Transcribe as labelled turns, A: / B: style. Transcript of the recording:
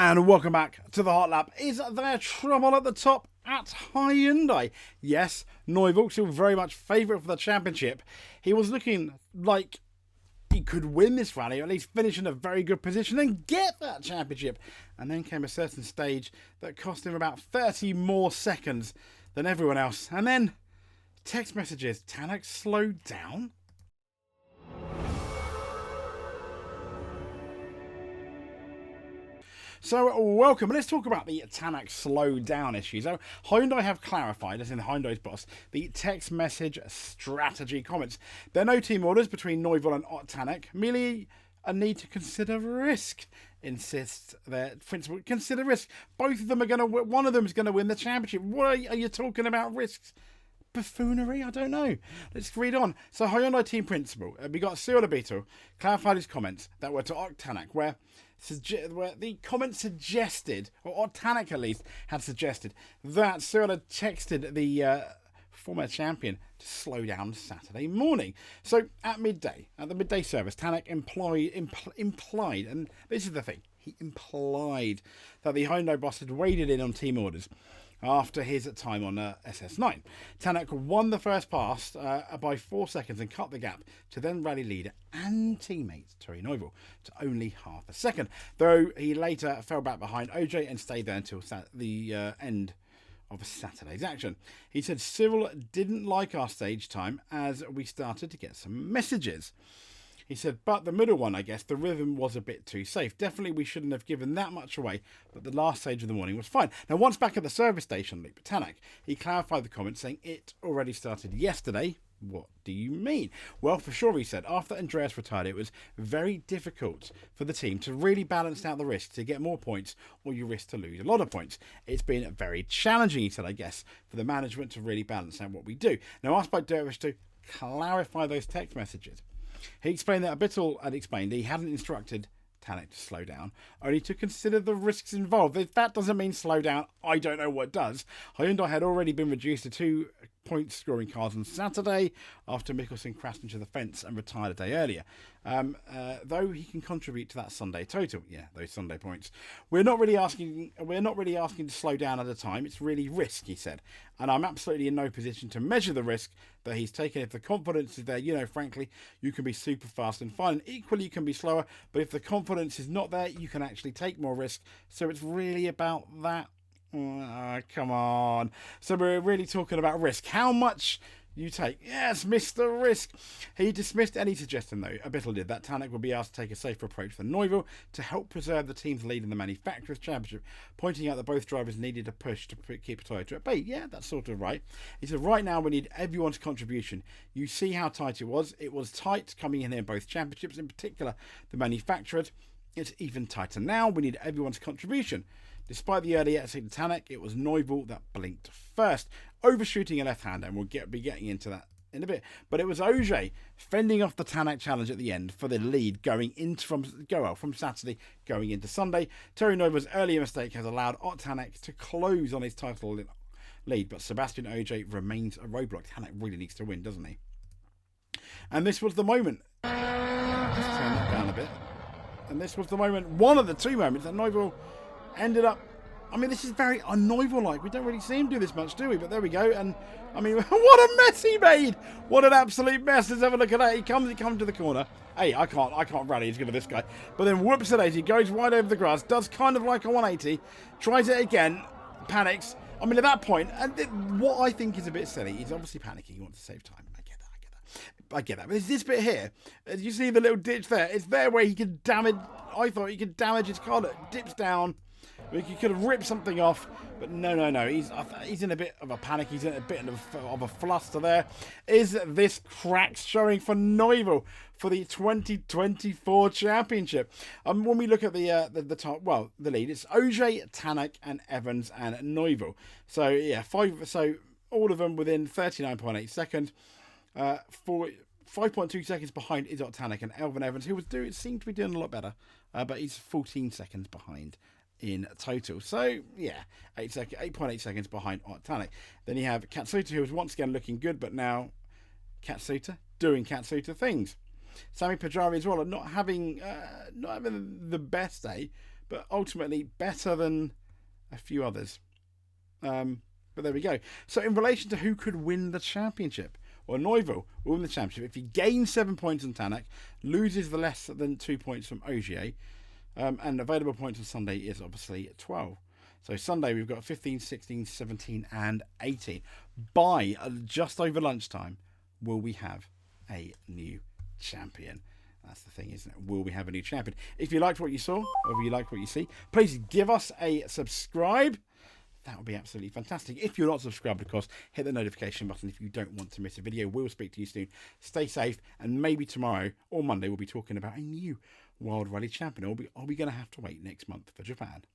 A: And welcome back to the Hot Lap. Is there trouble at the top at Hyundai? Yes, Neuvilles still very much favourite for the championship. He was looking like he could win this rally, or at least finish in a very good position and get that championship. And then came a certain stage that cost him about 30 more seconds than everyone else. And then text messages, Tanak slowed down. So welcome, let's talk about the Tanak slowdown issue. So Hyundai have clarified, as in Hyundai's boss, the text message strategy comments. There are no team orders between Neuvilles and Tanak, merely a need to consider risk, insists their principal. Consider risk. Both of them are going to, one of them is going to win the championship. What are you talking about risks? Buffoonery? I don't know. Let's read on. So Hyundai team principal, we got Cyril Abito, clarified his comments that were to Tanak, where the comment suggested, or Tanak at least had suggested, that Cyril had texted the former champion to slow down Saturday morning. So at midday, at the midday service, Tanak implied, and this is the thing, he implied that the Hyundai boss had waded in on team orders after his time on SS9. Tanak won the first pass by 4 seconds and cut the gap to then rally leader and teammate Terry Neuvilles to only half a second, though he later fell back behind OJ and stayed there until the end of Saturday's action. He said Cyril didn't like our stage time as we started to get some messages. He said, but the middle one, I guess, the rhythm was a bit too safe. Definitely we shouldn't have given that much away, but the last stage of the morning was fine. Now, once back at the service station, Luke Tanak, he clarified the comment saying it already started yesterday. What do you mean? Well, for sure, he said, after Andreas retired, it was very difficult for the team to really balance out the risk to get more points, or you risk to lose a lot of points. It's been very challenging, he said, I guess, for the management to really balance out what we do. Now, asked by Dervish to clarify those text messages, he explained that Abitl had explained he hadn't instructed Tanak to slow down, only to consider the risks involved. If that doesn't mean slow down, I don't know what does. Hyundai had already been reduced to 2 point scoring cars on Saturday after Mikkelsen crashed into the fence and retired a day earlier. Though he can contribute to that Sunday total. Yeah, those Sunday points. We're not really asking to slow down at a time. It's really risk, he said. And I'm absolutely in no position to measure the risk that he's taken. If the confidence is there, frankly, you can be super fast and fine. And equally, you can be slower. But if the confidence is not there, you can actually take more risk. So it's really about that. Come on. So we're really talking about risk. How much you take? Yes, Mr. Risk. He dismissed any suggestion, though, Abitl did, that Tanak would be asked to take a safer approach for Neuvilles to help preserve the team's lead in the Manufacturers' Championship, pointing out that both drivers needed a push to keep Toyota at bay. Yeah, that's sort of right. He said, right now we need everyone's contribution. You see how tight it was. It was tight coming in both championships, in particular the Manufacturers. It's even tighter now. We need everyone's contribution. Despite the early exit to Tanak, it was Neuvilles that blinked first, overshooting a left-hander, and we'll be getting into that in a bit. But it was OJ fending off the Tanak challenge at the end for the lead from Saturday going into Sunday. Terry Neuvilles' earlier mistake has allowed Tanak to close on his title lead, but Sebastian OJ remains a roadblock. Tanak really needs to win, doesn't he? And this was the moment. Let's turn that down a bit. And this was the moment, one of the 2 moments that Neuvilles ended up, this is very un-Neuvilles-like. We don't really see him do this much, do we? But there we go. And, what a mess he made. What an absolute mess. Let's have a look at that. He comes to the corner. Hey, I can't rally as good as this guy. But then whoops at 80, goes right over the grass, does kind of like a 180, tries it again, panics. At that point, and what I think is a bit silly, he's obviously panicking. He wants to save time. I get that. But there's this bit here. As you see the little ditch there. It's there where he could damage. I thought he could damage his car. It dips down. He could have ripped something off. But no. He's in a bit of a panic. He's in a bit of a fluster there. Is this cracks showing for Neuvilles for the 2024 championship? When we look at the top, the lead, it's OJ, Tanak, and Evans and Neuvilles. So yeah, 5. So all of them within 39.8 seconds. 5.2 seconds behind is Tanak and Elvin Evans, who seemed to be doing a lot better, but he's 14 seconds behind in total. So yeah, 8.8 seconds behind Tanak. Then you have Katsuta, who was once again looking good, but now Katsuta doing Katsuta things. Sami Pajari as well, not having the best day, but ultimately better than a few others. But there we go. So in relation to who could win the championship, well, Neuville will win the championship if he gains 7 points on Tanak, loses the less than 2 points from Ogier, and available points on Sunday is obviously 12. So Sunday we've got 15, 16, 17 and 18. By just over lunchtime, will we have a new champion? That's the thing, isn't it? Will we have a new champion? If you liked what you saw, or if you liked what you see, please give us a subscribe. That would be absolutely fantastic. If you're not subscribed, of course, hit the notification button if you don't want to miss a video. We'll speak to you soon. Stay safe, and maybe tomorrow or Monday we'll be talking about a new World Rally Champion. Are we going to have to wait next month for Japan?